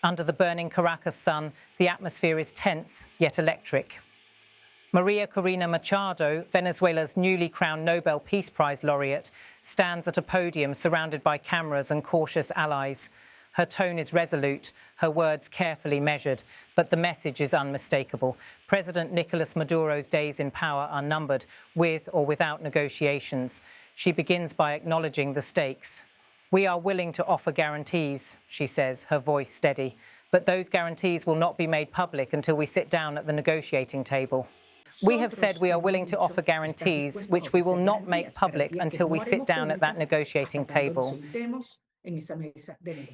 Under the burning Caracas sun, the atmosphere is tense yet electric. María Corina Machado, Venezuela's newly crowned Nobel Peace Prize laureate, stands at a podium surrounded by cameras and cautious allies. Her tone is resolute, her words carefully measured, but the message is unmistakable. President Nicolás Maduro's days in power are numbered, with or without negotiations. She begins by acknowledging the stakes. "We are willing to offer guarantees," she says, her voice steady, "but those guarantees will not be made public until we sit down at the negotiating table." "We have said we are willing to offer guarantees, which we will not make public until we sit down at that negotiating table."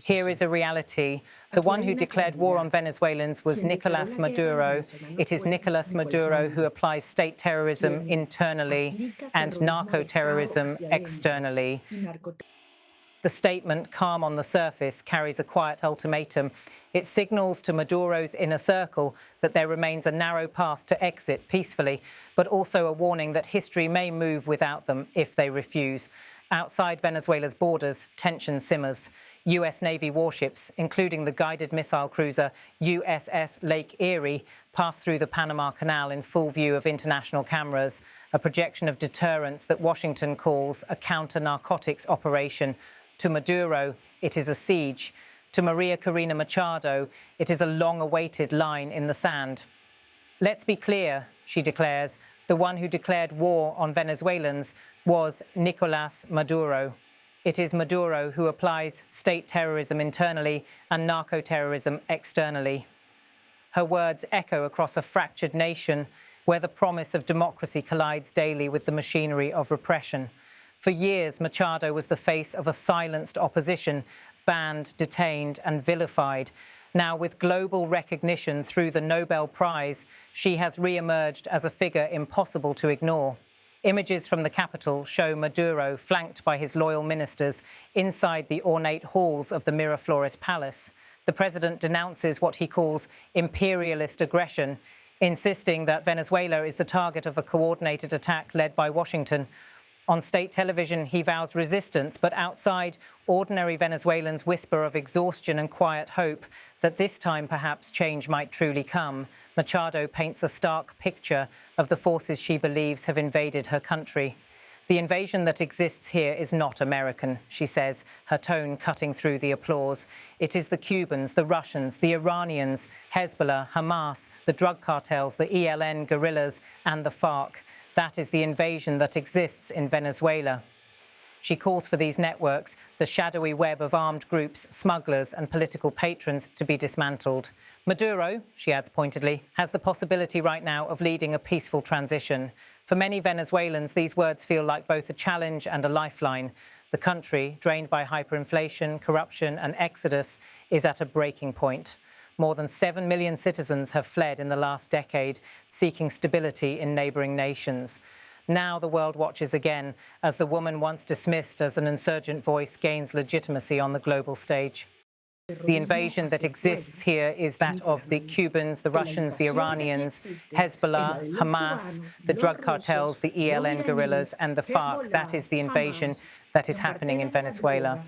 Here is a reality. The one who declared war on Venezuelans was Nicolás Maduro. It is Nicolás Maduro who applies state terrorism internally and narco-terrorism externally. The statement, calm on the surface, carries a quiet ultimatum. It signals to Maduro's inner circle that there remains a narrow path to exit peacefully, but also a warning that history may move without them if they refuse. Outside Venezuela's borders, tension simmers. US Navy warships, including the guided missile cruiser USS Lake Erie, pass through the Panama Canal in full view of international cameras, a projection of deterrence that Washington calls a counter-narcotics operation. To Maduro, it is a siege. To María Corina Machado, it is a long-awaited line in the sand. "Let's be clear," she declares, "the one who declared war on Venezuelans was Nicolás Maduro. It is Maduro who applies state terrorism internally and narco-terrorism externally." Her words echo across a fractured nation where the promise of democracy collides daily with the machinery of repression. For years, Machado was the face of a silenced opposition, banned, detained, and vilified. Now, with global recognition through the Nobel Prize, she has re-emerged as a figure impossible to ignore. Images from the capital show Maduro, flanked by his loyal ministers, inside the ornate halls of the Miraflores Palace. The president denounces what he calls imperialist aggression, insisting that Venezuela is the target of a coordinated attack led by Washington. On state television, he vows resistance, but outside, ordinary Venezuelans whisper of exhaustion and quiet hope that this time perhaps change might truly come. Machado paints a stark picture of the forces she believes have invaded her country. "The invasion that exists here is not American," she says, her tone cutting through the applause. "It is the Cubans, the Russians, the Iranians, Hezbollah, Hamas, the drug cartels, the ELN guerrillas, and the FARC. That is the invasion that exists in Venezuela." She calls for these networks, the shadowy web of armed groups, smugglers and political patrons, to be dismantled. Maduro, she adds pointedly, has the possibility right now of leading a peaceful transition. For many Venezuelans, these words feel like both a challenge and a lifeline. The country, drained by hyperinflation, corruption and exodus, is at a breaking point. More than 7 million citizens have fled in the last decade, seeking stability in neighbouring nations. Now the world watches again as the woman once dismissed as an insurgent voice gains legitimacy on the global stage. The invasion that exists here is that of the Cubans, the Russians, the Iranians, Hezbollah, Hamas, the drug cartels, the ELN guerrillas and the FARC. That is the invasion that is happening in Venezuela.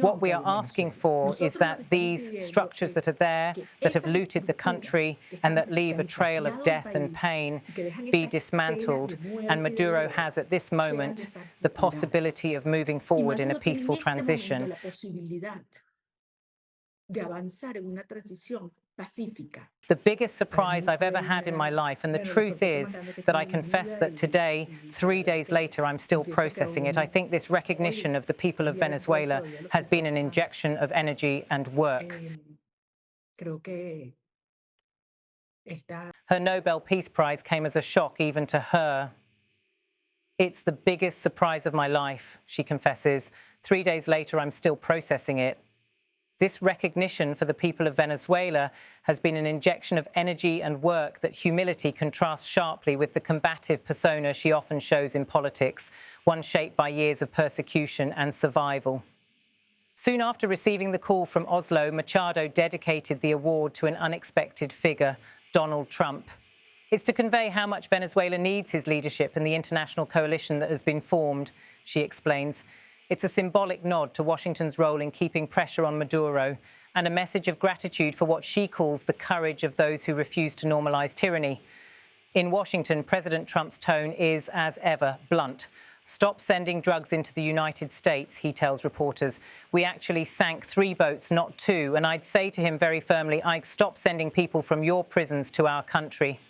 What we are asking for is that these structures that are there, that have looted the country and that leave a trail of death and pain, be dismantled. And Maduro has at this moment the possibility of moving forward in a peaceful transition. The biggest surprise I've ever had in my life, and the truth is that I confess that today, 3 days later, I'm still processing it. I think this recognition of the people of Venezuela has been an injection of energy and work. Her Nobel Peace Prize came as a shock even to her. "It's the biggest surprise of my life," she confesses. 3 days later, I'm still processing it. This recognition for the people of Venezuela has been an injection of energy and work that humility contrasts sharply with the combative persona she often shows in politics, one shaped by years of persecution and survival. Soon after receiving the call from Oslo, Machado dedicated the award to an unexpected figure, Donald Trump. "It's to convey how much Venezuela needs his leadership and the international coalition that has been formed," she explains. It's a symbolic nod to Washington's role in keeping pressure on Maduro and a message of gratitude for what she calls the courage of those who refuse to normalize tyranny. In Washington, President Trump's tone is, as ever, blunt. Stop sending drugs into the United States, he tells reporters. We actually sank 3 boats, not 2, and I'd say to him very firmly, I'd stop sending people from your prisons to our country.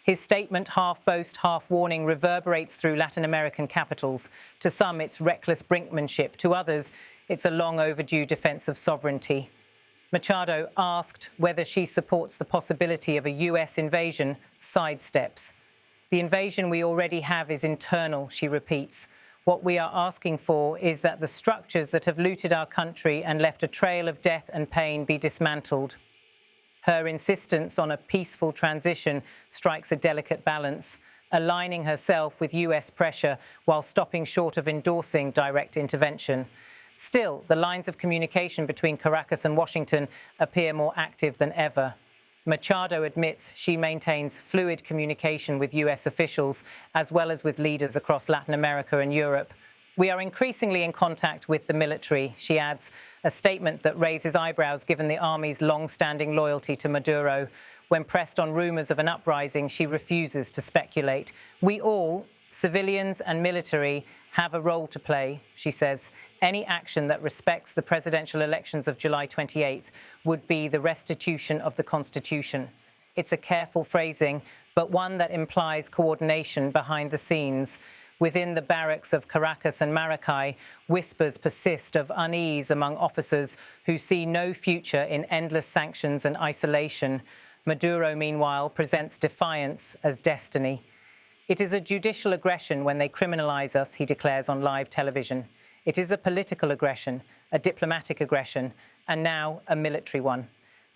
His statement, half boast, half warning, reverberates through Latin American capitals. To some, it's reckless brinkmanship. To others, it's a long overdue defense of sovereignty. Machado, asked whether she supports the possibility of a US invasion, sidesteps. The invasion we already have is internal, she repeats. What we are asking for is that the structures that have looted our country and left a trail of death and pain be dismantled. Her insistence on a peaceful transition strikes a delicate balance, aligning herself with US pressure while stopping short of endorsing direct intervention. Still, the lines of communication between Caracas and Washington appear more active than ever. Machado admits she maintains fluid communication with US officials, as well as with leaders across Latin America and Europe. We are increasingly in contact with the military, she adds, a statement that raises eyebrows given the army's long-standing loyalty to Maduro. When pressed on rumors of an uprising, she refuses to speculate. We all, civilians and military, have a role to play, she says. Any action that respects the presidential elections of July 28th would be the restitution of the Constitution. It's a careful phrasing, but one that implies coordination behind the scenes. Within the barracks of Caracas and Maracay, whispers persist of unease among officers who see no future in endless sanctions and isolation. Maduro, meanwhile, presents defiance as destiny. It is a judicial aggression when they criminalize us, he declares on live television. It is a political aggression, a diplomatic aggression, and now a military one.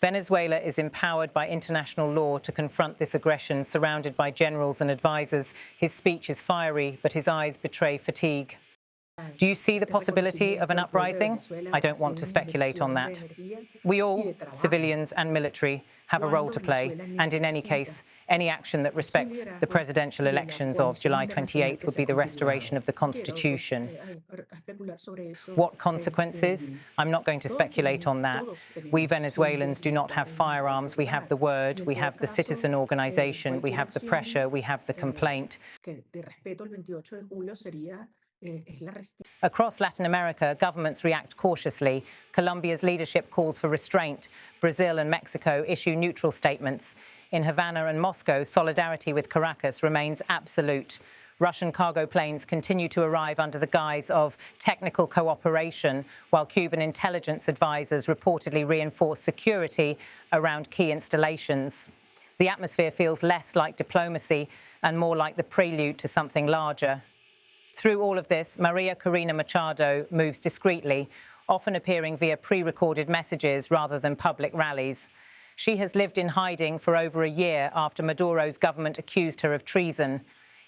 Venezuela is empowered by international law to confront this aggression, surrounded by generals and advisors. His speech is fiery, but his eyes betray fatigue. Do you see the possibility of an uprising? I don't want to speculate on that. We all, civilians and military, have a role to play, and in any case, any action that respects the presidential elections of July 28th would be the restoration of the Constitution. What consequences? I'm not going to speculate on that. We Venezuelans do not have firearms. We have the word, we have the citizen organization, we have the pressure, we have the complaint. Across Latin America, governments react cautiously. Colombia's leadership calls for restraint. Brazil and Mexico issue neutral statements. In Havana and Moscow, solidarity with Caracas remains absolute. Russian cargo planes continue to arrive under the guise of technical cooperation, while Cuban intelligence advisors reportedly reinforce security around key installations. The atmosphere feels less like diplomacy and more like the prelude to something larger. Through all of this, María Corina Machado moves discreetly, often appearing via pre-recorded messages rather than public rallies. She has lived in hiding for over a year after Maduro's government accused her of treason.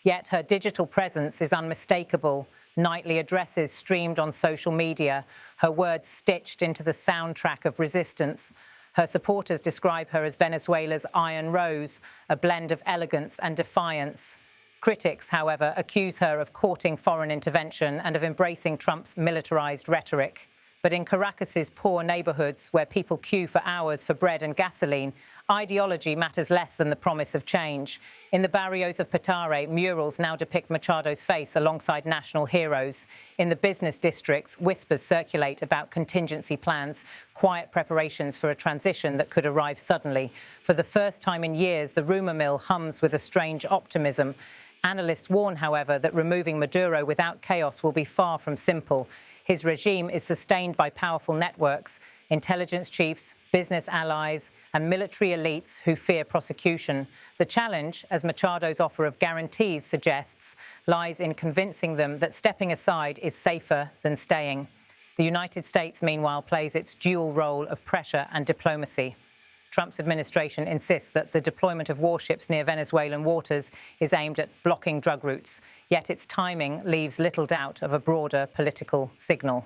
Yet her digital presence is unmistakable. Nightly addresses streamed on social media, her words stitched into the soundtrack of resistance. Her supporters describe her as Venezuela's Iron Rose, a blend of elegance and defiance. Critics, however, accuse her of courting foreign intervention and of embracing Trump's militarized rhetoric. But in Caracas's poor neighborhoods, where people queue for hours for bread and gasoline, ideology matters less than the promise of change. In the barrios of Petare, murals now depict Machado's face alongside national heroes. In the business districts, whispers circulate about contingency plans, quiet preparations for a transition that could arrive suddenly. For the first time in years, the rumor mill hums with a strange optimism. Analysts warn, however, that removing Maduro without chaos will be far from simple. His regime is sustained by powerful networks, intelligence chiefs, business allies, and military elites who fear prosecution. The challenge, as Machado's offer of guarantees suggests, lies in convincing them that stepping aside is safer than staying. The United States, meanwhile, plays its dual role of pressure and diplomacy. Trump's administration insists that the deployment of warships near Venezuelan waters is aimed at blocking drug routes, yet its timing leaves little doubt of a broader political signal.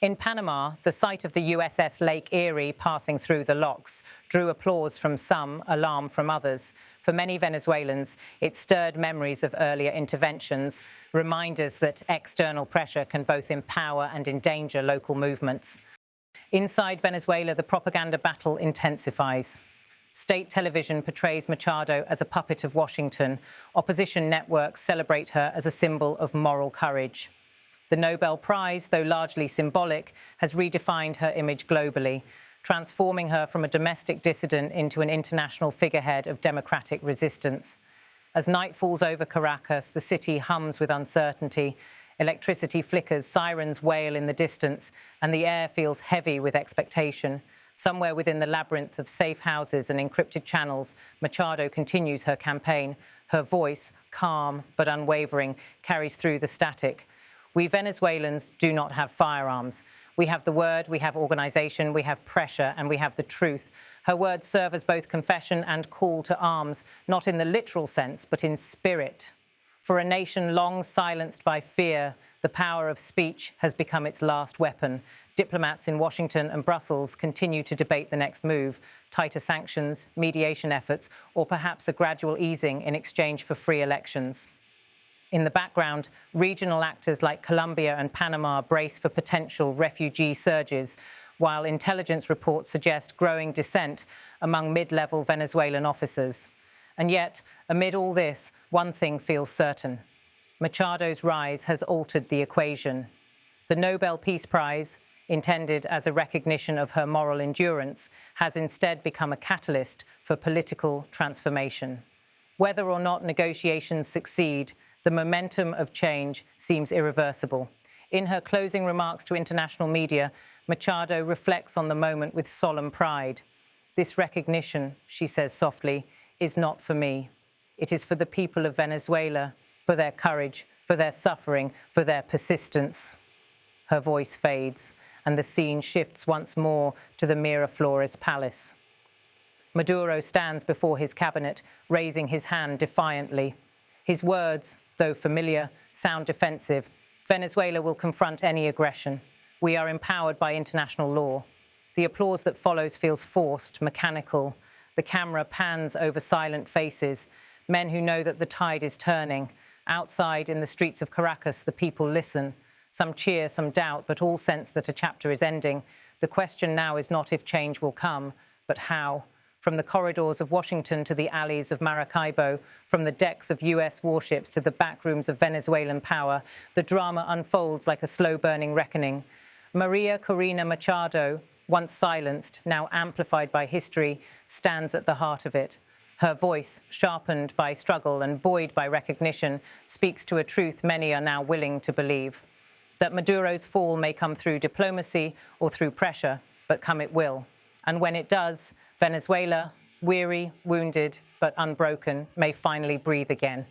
In Panama, the sight of the USS Lake Erie passing through the locks drew applause from some, alarm from others. For many Venezuelans, it stirred memories of earlier interventions, reminders that external pressure can both empower and endanger local movements. Inside Venezuela, the propaganda battle intensifies. State television portrays Machado as a puppet of Washington. Opposition networks celebrate her as a symbol of moral courage. The Nobel Prize, though largely symbolic, has redefined her image globally, transforming her from a domestic dissident into an international figurehead of democratic resistance. As night falls over Caracas, the city hums with uncertainty. Electricity flickers, sirens wail in the distance, and the air feels heavy with expectation. Somewhere within the labyrinth of safe houses and encrypted channels, Machado continues her campaign. Her voice, calm but unwavering, carries through the static. We Venezuelans do not have firearms. We have the word, we have organization, we have pressure, and we have the truth. Her words serve as both confession and call to arms, not in the literal sense, but in spirit. For a nation long silenced by fear, the power of speech has become its last weapon. Diplomats in Washington and Brussels continue to debate the next move, tighter sanctions, mediation efforts, or perhaps a gradual easing in exchange for free elections. In the background, regional actors like Colombia and Panama brace for potential refugee surges, while intelligence reports suggest growing dissent among mid-level Venezuelan officers. And yet, amid all this, one thing feels certain. Machado's rise has altered the equation. The Nobel Peace Prize, intended as a recognition of her moral endurance, has instead become a catalyst for political transformation. Whether or not negotiations succeed, the momentum of change seems irreversible. In her closing remarks to international media, Machado reflects on the moment with solemn pride. This recognition, she says softly, is not for me. It is for the people of Venezuela, for their courage, for their suffering, for their persistence. Her voice fades, and the scene shifts once more to the Miraflores Palace. Maduro stands before his cabinet, raising his hand defiantly. His words, though familiar, sound defensive. Venezuela will confront any aggression. We are empowered by international law. The applause that follows feels forced, mechanical. The camera pans over silent faces, men who know that the tide is turning. Outside, in the streets of Caracas, the people listen. Some cheer, some doubt, but all sense that a chapter is ending. The question now is not if change will come, but how. From the corridors of Washington to the alleys of Maracaibo, from the decks of US warships to the backrooms of Venezuelan power, the drama unfolds like a slow-burning reckoning. María Corina Machado, once silenced, now amplified by history, stands at the heart of it. Her voice, sharpened by struggle and buoyed by recognition, speaks to a truth many are now willing to believe. That Maduro's fall may come through diplomacy or through pressure, but come it will. And when it does, Venezuela, weary, wounded, but unbroken, may finally breathe again.